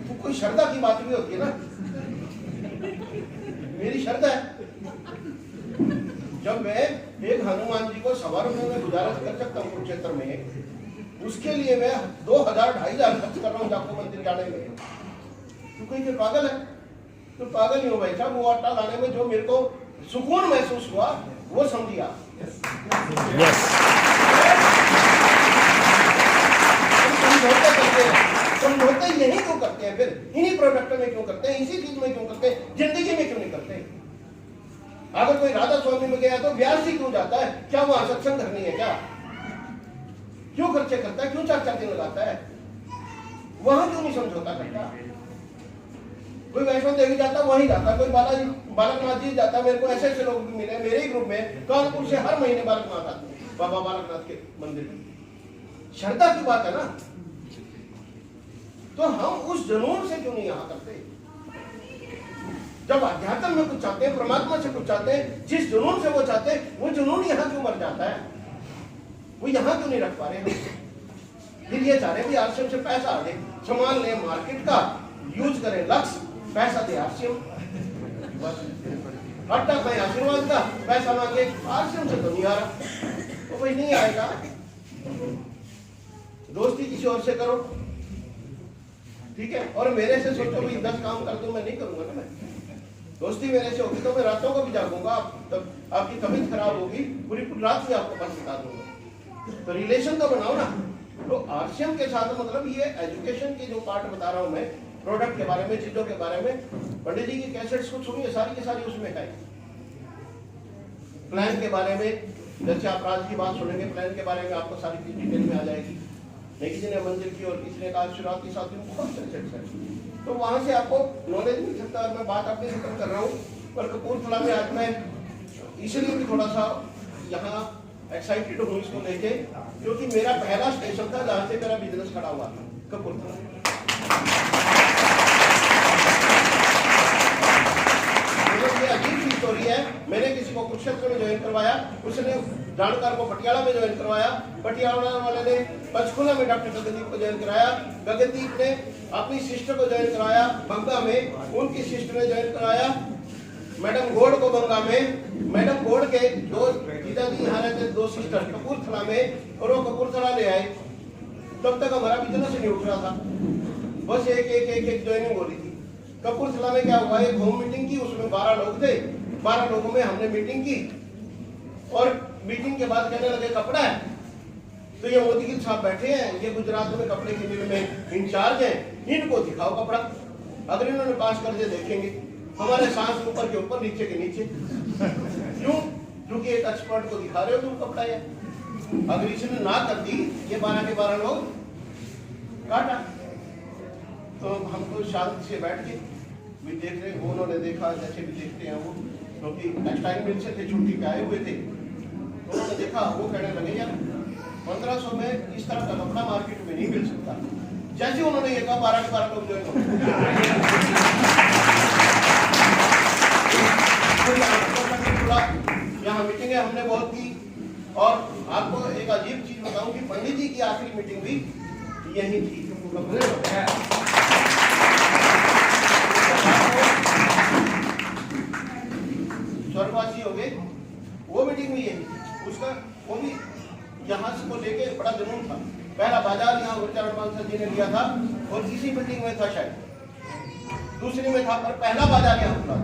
तो कोई श्रद्धा की बात भी होती है ना, मेरी श्रद्धा है, जब मैं एक हनुमान जी को 1.25 रुपए में गुजारा कर सकता हूँ कुरुक्षेत्र में, उसके लिए मैं 2,000-2,500 खर्च कर रहा हूँ जाको मंदिर जाने में, तो कोई फिर पागल है, तो पागल ही हो भाई साहब। वो आटा लाने में जो मेरे को सुकून महसूस हुआ वो समझिए आप। समझौते यही क्यों करते हैं, फिर इन्हीं प्रोडक्ट में क्यों करते हैं, इसी चीज में क्यों करते हैं, जिंदगी में क्यों नहीं करते। अगर कोई राधा स्वामी में गया तो ब्याज ही क्यों जाता है, क्या वहां सत्संग करनी है क्या, क्यों खर्चे करता है, क्यों 4-4 दिन लगाता है, वहां क्यों नहीं समझौता करता। कोई वैष्णो देवी जाता वहीं जाता, कोई बालाजी बालकनाथ जी जाता, मेरे को ऐसे ऐसे लोग भी मिले मेरे ही ग्रुप में, कानपुर से हर महीने बालकनाथ आते हैं, बाबा बालकनाथ के मंदिर में। श्रद्धा की बात है ना, तो हम उस जुनून से क्यों नहीं यहाँ करते। जब अध्यात्म में कुछ चाहते हैं, परमात्मा से कुछ चाहते हैं, जिस जुनून से वो चाहते हैं, वो जुनून यहाँ क्यों मर जाता है, वो यहाँ क्यों नहीं रख पा रहे। फिर ये चाह रहे भी आश्रम से पैसा आ जाए, सामान ले मार्केट का, यूज करें लक्ष्य, पैसा दे आश्रम, आटा खाए आशीर्वाद का, पैसा मांगे आश्रम से तो नहीं आ रहा, तो कोई नहीं आएगा। दोस्ती किसी और से करो, ठीक है, और मेरे से सोचो भाई 10 काम कर दूं, मैं नहीं करूंगा ना। मैं दोस्ती मेरे से होगी तो मैं रातों को भी जागूंगा, तब आपकी तबीयत खराब होगी, पूरी रात में आपको पास बता दूंगा। तो रिलेशन तो बनाओ ना। तो आरसीएम के साथ मतलब ये एजुकेशन की जो पार्ट बता रहा हूं मैं, प्रोडक्ट के बारे में, चीजों के बारे में, पंडित जी की कैसेट्स को सुनिए, सारी की सारी उसमें है। प्लान के बारे में, जैसे आप राज की बात सुनेंगे, प्लान के बारे में आपको सारी चीज डिटेल में आ जाएगी। किसी ने मंदिर की और किसी ने कहा शुरुआती साथियों में बहुत कैसेट्स है, तो वहां से आपको नॉलेज मिल सकता है। मैं बात अपनी खत्म कर रहा हूँ, पर कपूरथला में आज मैं इसलिए भी थोड़ा सा यहाँ एक्साइटेड हूँ इसको लेके, क्योंकि मेरा पहला स्टेशन था जहाँ से मेरा बिजनेस खड़ा हुआ था, कपूरथला। ये अजीब सी स्टोरी है। मैंने किसी को कुरुक्षेत्र में ज्वाइन करवाया, उसने जानकार को पटियाला में ज्वाइन करवाया, पटियाला वाले ने पंचकुला में डॉक्टर गगनदीप को ज्वाइन कराया, गगनदीप ने अपनी सिस्टर को ज्वाइन कराया बंगा में, उनकी सिस्टर ने ज्वाइन कराया मैडम गोड को बंगा में, मैडम गोड के 2 जीजा जी यहाँ रहते, 2 सिस्टर कपूरथला में, और वो कपूरथला ले आए। तब तक हमारा बिजनेस नहीं उठ रहा था, बस एक ज्वाइनिंग हो रही थी। कपूरथला में क्या हुआ, एक होम मीटिंग की, उसमें 12 लोग थे, 12 लोगों में हमने मीटिंग की, और मीटिंग के बाद कहने लगे कपड़ा है, तो ये मोदी साहब बैठे हैं, ये गुजरात में कपड़े की मिल में इंचार्ज हैं, इनको दिखाओ कपड़ा। अगर इन्होंने पास कर दिया देखेंगे, हमारे सांस ऊपर के ऊपर नीचे के नीचे, क्यों, क्योंकि एक एक्सपर्ट को दिखा रहे हो तुम कपड़ा है। अगर इसने ना कर दी, ये 12 के 12 लोग काटा। तो हमको शांति से बैठ के भी देख रहे, उन्होंने देखा जैसे भी देखते हैं वो, क्योंकि टेक्सटाइल मिल से थे, छुट्टी पे आए हुए थे, तो उन्होंने देखा, वो कहने लगे यार 1500 में इस तरह का कपड़ा मार्केट में नहीं मिल सकता। जैसे उन्होंने ये कहा, 12 के 12 लोग ज्वाइन हो। यहाँ मीटिंग है हमने बहुत की, और आपको एक अजीब चीज बताऊं कि पंडित जी की आखिरी मीटिंग भी यही थी। स्वर्गवासी हो गए, वो मीटिंग भी यही, उसका वो भी यहाँ से को लेके बड़ा जुनून था। पहला बाजार यहाँ गुरुचरण पांसद जी ने लिया था और इसी मीटिंग में था, शायद दूसरी में था, पर पहला बाजार यहाँ खुला,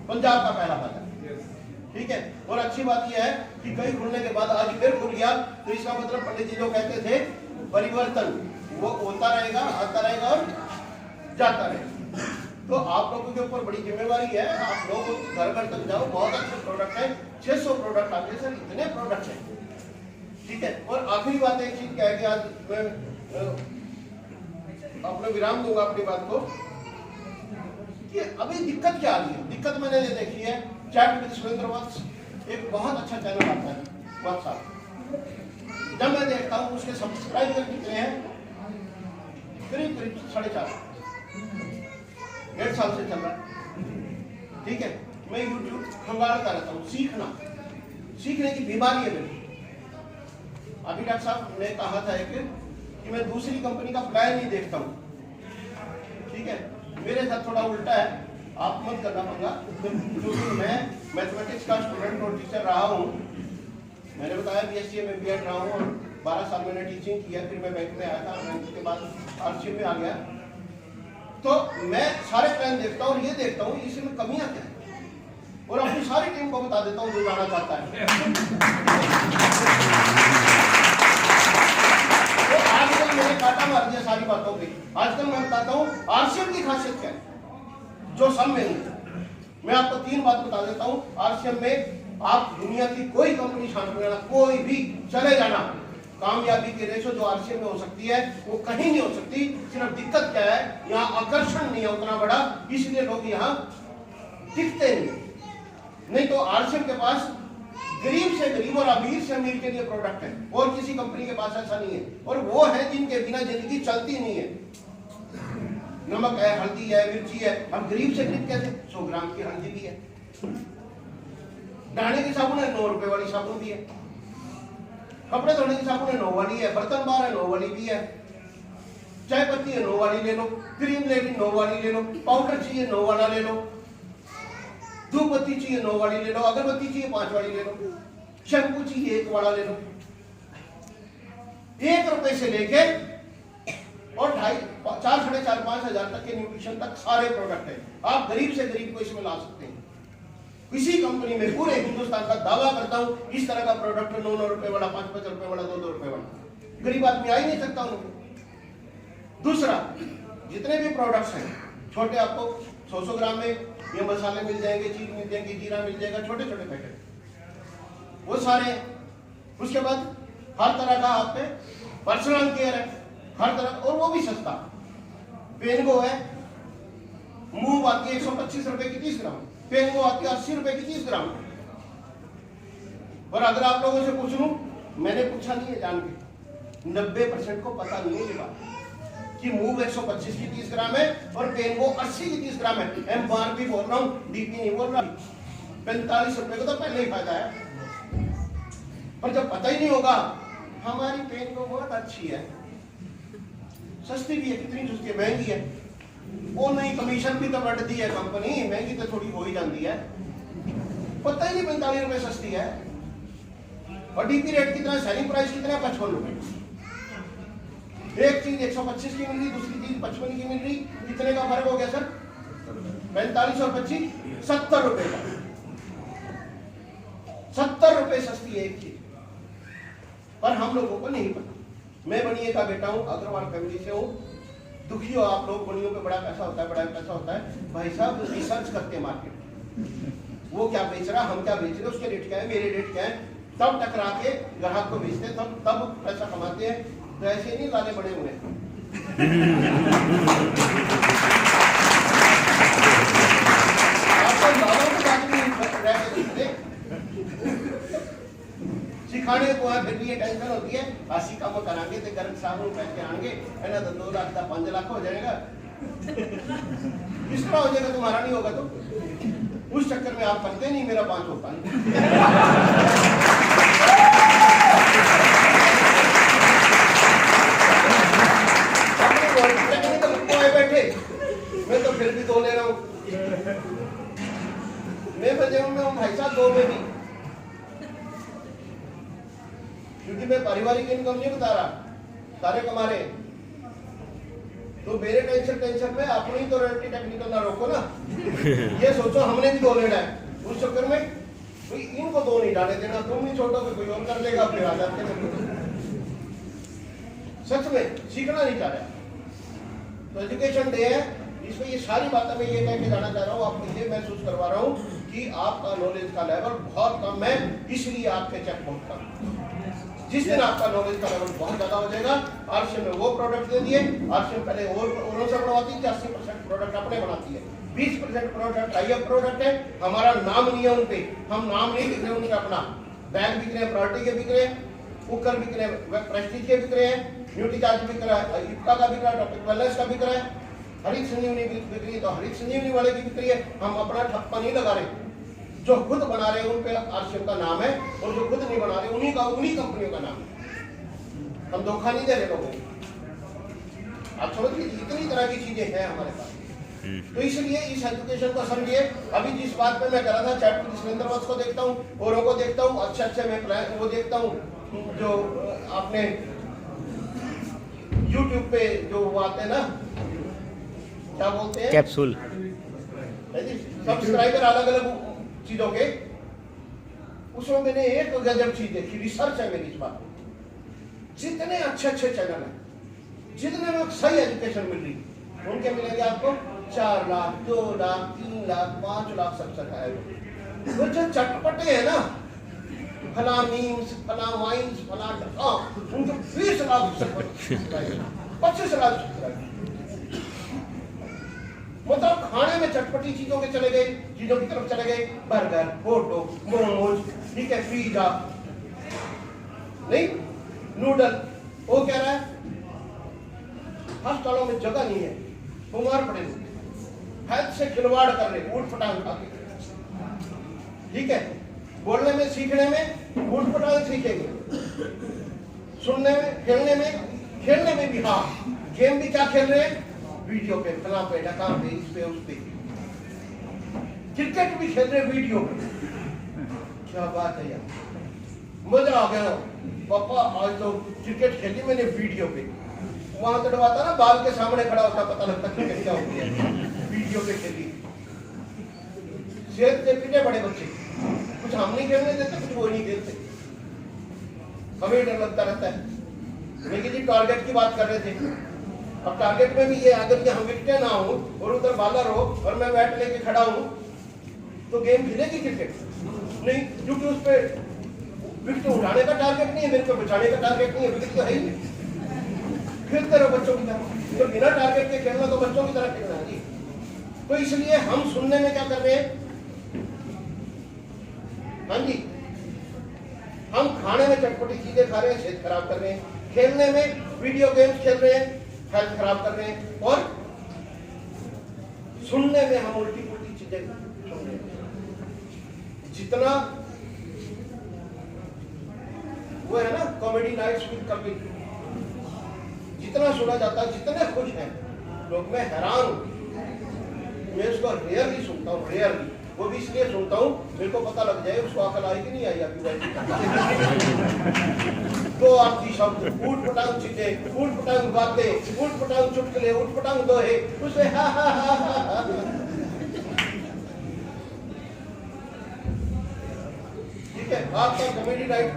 पंजाब का पहला बाजार। ठीक है, और अच्छी बात यह है कि कई खुलने के बाद आज फिर खुल गया, तो इसका मतलब पंडित जी जो कहते थे परिवर्तन वो होता रहेगा, आता रहेगा और जाता रहेगा। तो आप लोगों के ऊपर बड़ी जिम्मेवारी है, आप लोग घर घर तक जाओ, बहुत अच्छे प्रोडक्ट है, 600 प्रोडक्ट आते सर, इतने प्रोडक्ट है। ठीक है, और आखिरी बात एक चीज क्या है कि आज मैं अपने विराम दूंगा अपनी बात को कि अभी दिक्कत क्या आ रही है। दिक्कत मैंने ये देखी है, चैट विद सुरेंद्र वत्स एक बहुत अच्छा चैनल आता है व्हाट्सएप, जब मैं देखता हूँ उसके सब्सक्राइबर कितने हैं, करीब 4.5 1.5 साल से चल रहा है। ठीक है, मैं यूट्यूब खंगालता रहता हूँ, सीखने की बीमारी है मेरी। अभी डॉक्टर साहब ने कहा था कि मैं दूसरी कंपनी का फ्लायर नहीं देखता हूँ। ठीक है, मेरे साथ थोड़ा उल्टा है, आप मत करना पंगा, क्योंकि मैं मैथमेटिक्स का स्टूडेंट और टीचर रहा हूँ। मैंने बताया बीएससी में बीएड रहा हूँ और 12 साल मैंने टीचिंग किया, फिर मैं बैंक में आया था, बैंक के बाद आरसीएम में आ गया। तो मैं सारे प्लान देखता हूँ और ये देखता हूँ इसमें कमियां क्या है, और अपनी सारी टीम को बता देता हूँ जो जाना चाहता है। तो आजकल मैंने काटा मार दिया सारी बातों पे। आजकल मैं बताता हूँ आरसीएम की खासियत क्या है, जो सब में नहीं। मैं आपको 3 बात बता देता हूँ। आरसीएम में आप दुनिया की कोई कंपनी शामिल लेना, कोई भी चले जाना, कामयाबी के रेशो जो आरसीएम में हो सकती है वो कहीं नहीं हो सकती। सिर्फ दिक्कत क्या है, यहाँ आकर्षण नहीं है उतना बड़ा, इसलिए लोग यहाँ टिकते नहीं तो आरसीएम के पास गरीब से गरीब और अमीर से अमीर के लिए प्रोडक्ट है, और किसी कंपनी के पास ऐसा नहीं है। और वो है जिनके बिना जिंदगी चलती नहीं है। नमक है, हल्दी है, मिर्ची है, हम गरीब से गरीब कैसे, 100 ग्राम की हल्दी भी है, नहाने की साबुन है 9 रुपए वाली साबुन भी है, कपड़े धोने की साबुन है 9 वाली है, बर्तन बार है 9 वाली भी है, चाय पत्ती है 9 वाली ले लो, क्रीम लेनी 9 वाली ले लो, पाउडर चाहिए 9 वाला ले लो, धूप बत्ती चाहिए 9 वाली ले लो, अगरबत्ती चाहिए 5 वाली ले लो, शैम्पू चाहिए 1 वाला ले लो। 1 रुपए से लेके और 2.5, 4, 4.5, 5 हजार तक के न्यूट्रिशन तक सारे प्रोडक्ट है। आप गरीब से गरीब को इसमें ला सकते हैं। किसी कंपनी में पूरे हिंदुस्तान का दावा करता हूं इस तरह का प्रोडक्ट 9 रुपए वाला, 5 रुपए वाला, 2 रुपए वाला गरीब आदमी आ ही नहीं सकता उनको। दूसरा, जितने भी प्रोडक्ट्स हैं छोटे, आपको 100 ग्राम में ये मसाले मिल जाएंगे, चीज मिल जाएंगे, जीरा मिल जाएगा, छोटे छोटे पैकेट वो सारे। उसके बाद हर तरह का आप पे पर्सनल केयर है, हर तरह, और वो भी सस्ता। पेनगो है, मूव आती है 125 रुपए की 30 ग्राम, पेनगो आती है 80 रुपए की 30 ग्राम। और अगर आप लोगों से पूछ लूं, मैंने पूछा नहीं है जान के, 90% को पता नहीं है ये बात कि मूव 125 की 30 ग्राम है और पेनगो 80 की 30 ग्राम है। एमआरपी बोल रहा हूं, डीपी नहीं बोल रहा। 45 रुपए को तो पहले ही फायदा है, पर जब पता ही नहीं होगा। हमारी पेनगो बहुत अच्छी है, सस्ती भी है, कितनी सस्ती है, महंगी है, वो नहीं, कमीशन भी तो बढ़ती है कंपनी, महंगी तो थोड़ी हो ही जाती है, पता ही नहीं 45 रुपए सस्ती है। और डीपी रेट कितना, सेलिंग प्राइस कितना, 55 रुपए। एक चीज 125 की मिल रही, दूसरी चीज 55 की मिल रही, कितने का फर्क हो गया सर? 45 और 25, 70 रुपए का। 70 रुपए सस्ती है एक चीज, पर हम लोगों को नहीं पता। मैं बनिए का बेटा हूं, अग्रवाल फैमिली से हूं। दुखी हो आप लोग, बनियों पे बड़ा पैसा होता है, बड़ा पैसा होता है। भाई साहब रिसर्च करते हैं मार्केट, वो क्या बेच रहा, हम क्या बेच रहे, उसके रेट क्या है, मेरे रेट क्या है, तब टकरा के ग्राहक को बेचते, तब पैसा कमाते हैं। तो ऐसे नहीं लाने बड़े हुए। आपको लाभों के बात नहीं सिखाने को है, फिर भी ये टेंशन होती है, आशी काम कराएंगे तो गर्म साबुन पहन के आएंगे, है ना, तो 2 लाख का 5 लाख हो जाएगा। किस तरह हो जाएगा, तुम्हारा नहीं होगा तो। उस चक्कर में आप करते नहीं, मेरा 5 होता है। हूँ भाई साहब 2 में भी, क्योंकि मैं पारिवारिक इनकम नहीं बता रहा, सारे कमा रहे। तो मेरे टेंशन में अपनी तो रॉयल्टी टेक्निकल ना रोको ना। ये सोचो हमने भी 2 लेना है, उस चक्कर में कोई इनको 2 नहीं डाले देना, तुम नहीं छोड़ोगे कोई और कर लेगा, फिर आ जाते हैं। सच में सीखना नहीं चाह रहा। तो एजुकेशन डे है, इसमें ये सारी बातें मैं ये कह के जाना चाह रहा हूँ, आपको ये महसूस करवा रहा हूँ कि आपका नॉलेज का लेवल बहुत कम है, इसलिए आपके चेक बहुत कम। जिस दिन आपका नॉलेज का लेवल बहुत ज्यादा हो जाएगा, आरसीएम में वो प्रोडक्ट दे दिए, आरसीएम पहले औरों से बनवाती थी, 80% प्रोडक्ट अपने बनाती है, 20% प्रोडक्ट आईएफ प्रोडक्ट है, हमारा नाम नहीं है उनपे, हम नाम नहीं लिख रहे उनका अपना, बैग बिक रहे हैं, प्रायोरिटी के बिक रहे हैं, कुकर बिक रहे हैं, प्रेस्टीज के बिक रहे हैं, न्यूट्री चार्ज बिक रहा है, इफ्का का बिक रहा है, टॉपिक वेलनेस का बिक रहा है, हरित संजीवनी बिक रही है, तो हरित संजीवनी वाले की बिक रही है। हम अपना ठप्पा नहीं लगा रहे, जो खुद बना रहे हैं उन पे आरसीएम का नाम है, और जो खुद नहीं बना रहे उन्हीं कंपनियों का नाम है। हम धोखा नहीं दे रहे लोगों को। आप समझ लीजिए, इतनी तरह की चीजें हैं हमारे पास। तो इसलिए इस एजुकेशन को समझिए। अभी जिस बात पे मैं कर रहा था, चैट में सुरेंद्र वत्स को देखता हूँ, औरों को देखता हूँ, अच्छे मैं प्लान वो देखता हूँ, जो आपने YouTube पे जो वो आते हैं ना, क्या बोलते हैं, कैप्सूल, सब्सक्राइबर अलग अलग चीजों के, उसमें मैंने एक गजब चीज देखी, रिसर्च है मेरी इस बात में। जितने अच्छे चैनल हैं, जितने लोग सही एजुकेशन मिल रही, उनके मिलेंगे आपको 4 लाख, 2 लाख, 3 लाख, 5 लाख सब्सक्राइबर। वो जो चटपटे हैं ना, फला मीम्स, फला वाइन्स, फला उनके 20 लाख सब्सक्राइबर, 25 लाख सब्सक्राइबर। मतलब खाने में चटपटी चीजों के चले गए, चीजों की तरफ चले गए, बर्गर, फोटो, मोमोज, ठीक है, पिज्जा, नहीं नूडल। वो कह रहा है अस्पतालों में जगह नहीं है, बीमार पड़े लोग, हेल्थ से खिलवाड़ कर रहे, ऊट पटांग खा के, ठीक है, बोलने में सीखने में ऊट पटांग सीखेंगे, सुनने में, खेलने में भी। हाँ, गेम भी क्या खेल रहे हैं, वीडियो पे, फला पे, ढका पे, इस पे, उस पे, क्रिकेट भी खेल रहे वीडियो पे। क्या बात है यार, मजा आ गया पापा, आज तो क्रिकेट खेली मैंने वीडियो पे। वहां तो डरवाता ना, बाल के सामने खड़ा होता, पता लगता क्रिकेट क्या होती है, वीडियो पे खेली। सेहत से पीटे बड़े बच्चे, कुछ हम नहीं खेलने देते, कुछ वो नहीं खेलते, हमें डर लगता रहता है। लेकिन जी टारगेट की बात कर रहे थे, अब टारगेट में भी ये अगर कि हम विकेट ना हो और उधर बॉलर हो और मैं बैट लेके खड़ा हूं, तो गेम खेलेगी क्रिकेट नहीं, क्योंकि उस पर विकेट उठाने का टारगेट नहीं है, मेरे को बचाने का टारगेट नहीं है, विकेट तो है ही नहीं। खेलते रहो बच्चों की तरह, तो बिना टारगेट के खेलना तो बच्चों की तरह खेलना है जी। तो इसलिए हम सुनने में क्या कर रहे हैं, हाँ जी, हम खाने में चटपटी चीजें खा रहे हैं, सेहत खराब कर रहे हैं, खेलने में वीडियो गेम्स खेल रहे हैं, हेल्थ खराब कर रहे हैं, और सुनने में हम उल्टी पुल्टी चीजें सुन रहे हैं। जितना वो है ना कॉमेडी नाइट्स विद कपिल, जितना सुना जाता है, जितने खुश हैं लोग, मैं हैरान हूं। मैं उसको रेयरली सुनता हूँ, रेयरली, वो भी इसलिए सुनता हूँ मेरे को पता लग जाए उसको अकल आई कि नहीं आई अभी। तो आपकी शब्द, ऊट पटांग चीजें, ऊट पटांग बातें, ऊट पटांग चुटकुले, ऊट पटांग दोहे, उसे हा हा हा हा। ठीक है, आपका कॉमेडी नाइट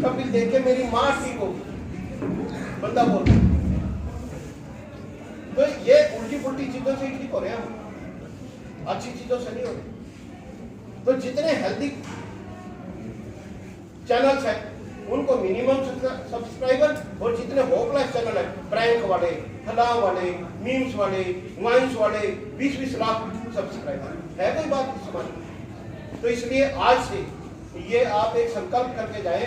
कपिल देख के मेरी माँ ठीक होगी, बंदा बोल। तो ये उल्टी पुल्टी चीजों से ठीक हो रहे हैं हम, अच्छी चीजों से नहीं हो रहे। तो जितने हेल्दी चैनल्स हैं उनको मिनिमम सब्सक्राइबर, और जितने होपलेस चैनल है, प्रैंक वाले, फलां वाले, मीम्स वाले, वाइन्स वाले, 20-20 लाख सब्सक्राइबर है, कोई बात नहीं समझ। तो इसलिए आज से ये आप एक संकल्प करके जाए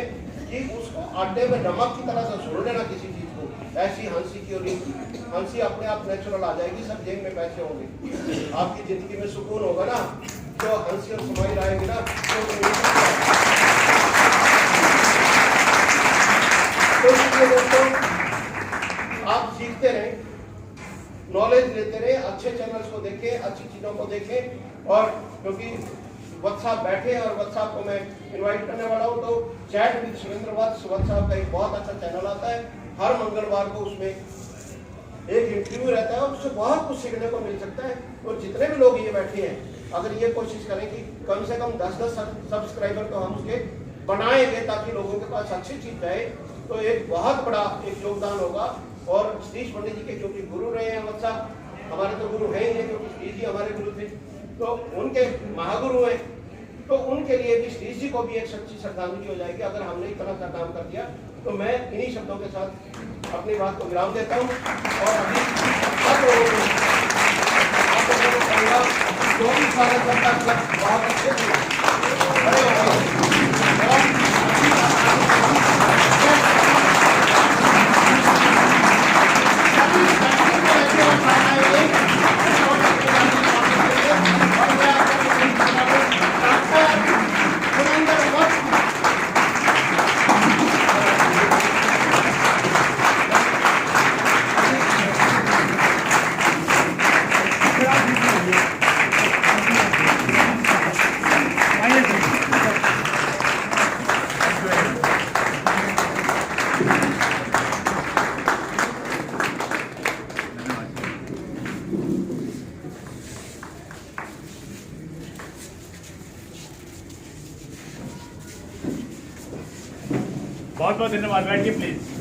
कि उसको आटे में नमक की तरह से छोड़ देना किसी चीज को। ऐसी हंसी क्यों नहीं, हंसी अपने आप नेचुरल आ जाएगी, सब जेब में पैसे होंगे, आपकी जिंदगी में सुकून होगा ना, जो हंसी और स्माइल आएगी ना, तो इसलिए दोस्तों आप सीखते रहें, नॉलेज लेते रहे, अच्छे चैनल्स को देखें, अच्छी चीजों को देखें, और क्योंकि वत्स साहब बैठे और वत्स साहब को मैं इनवाइट करने वाला हूँ। तो चैट विद सुरेंद्र वत्स साहब का एक बहुत अच्छा चैनल आता है, हर मंगलवार को उसमें एक इंटरव्यू रहता है और उससे बहुत कुछ सीखने को मिल सकता है। और जितने भी लोग ये बैठे हैं, अगर ये कोशिश करें कि कम से कम 10-10 सब्सक्राइबर तो हम उसके बनाएंगे ताकि लोगों के पास अच्छी चीज जाए, तो एक बहुत बड़ा एक योगदान होगा। और सतीश पंडित जी के क्योंकि गुरु रहे हैं वत्स साहब, हमारे तो गुरु है ही है, क्योंकि सतीश जी हमारे गुरु थे, तो उनके महागुरु हैं, तो उनके लिए भी सतीश जी को भी एक सच्ची श्रद्धांजलि हो जाएगी अगर हमने इतना सा काम कर दिया। तो मैं इन्हीं शब्दों के साथ अपनी बात को विराम देता हूँ और अभी सब लोगों को कहूँगा 24 साल तक बहुत अच्छे बड़े हो गए। बहुत बहुत धन्यवाद। बैठिए प्लीज।